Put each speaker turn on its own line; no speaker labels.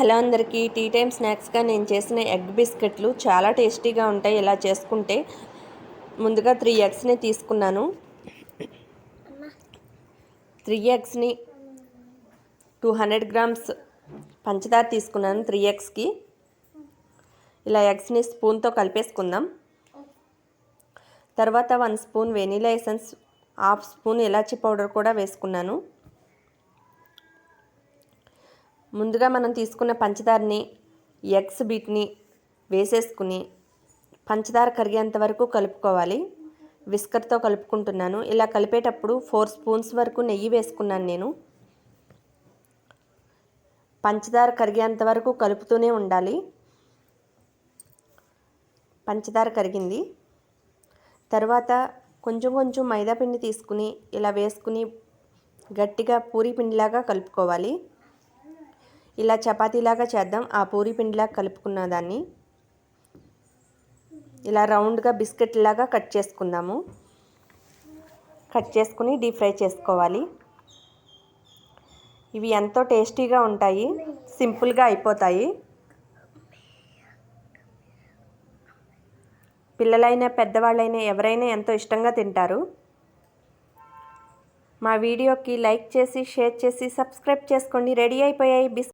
Hello అందరికీ, tea time స్నాక్స్గా నేను చేసిన ఎగ్ బిస్కెట్లు చాలా టేస్టీగా ఉంటాయి. ఇలా చేసుకుంటే ముందుగా 3 ఎగ్స్ని తీసుకున్నాను. 3 ఎగ్స్ని 200 గ్రామ్స్ పంచదార తీసుకున్నాను. 3 ఎగ్స్కి ఇలా ఎగ్స్ని స్పూన్తో కలిపేసుకుందాం. తర్వాత 1 spoon vanilla essence, half spoon ఇలాచీ పౌడర్ కూడా వేసుకున్నాను. ముందుగా మనం తీసుకున్న పంచదారని ఎగ్స్ బీట్ని వేసేసుకుని పంచదార కరిగేంత వరకు కలుపుకోవాలి. విస్కర్తో కలుపుకుంటున్నాను. ఇలా కలిపేటప్పుడు 4 స్పూన్స్ వరకు నెయ్యి వేసుకున్నాను నేను. పంచదార కరిగేంత వరకు కలుపుతూనే ఉండాలి. పంచదార కరిగింది. తర్వాత కొంచెం కొంచెం మైదా పిండి తీసుకుని ఇలా వేసుకుని గట్టిగా పూరీ పిండిలాగా కలుపుకోవాలి. ఇలా చపాతీలాగా చేద్దాం. ఆ పూరీ పిండిలాగా కలుపుకున్న దాన్ని ఇలా రౌండ్గా బిస్కెట్ లాగా కట్ చేసుకుందాము. కట్ చేసుకుని డీప్ ఫ్రై చేసుకోవాలి. ఇవి ఎంతో టేస్టీగా ఉంటాయి, సింపుల్గా అయిపోతాయి. పిల్లలైనా పెద్దవాళ్ళైనా ఎవరైనా ఎంతో ఇష్టంగా తింటారు. మా వీడియోకి లైక్ చేసి, షేర్ చేసి, సబ్స్క్రైబ్ చేసుకోండి. రెడీ అయిపోయాయి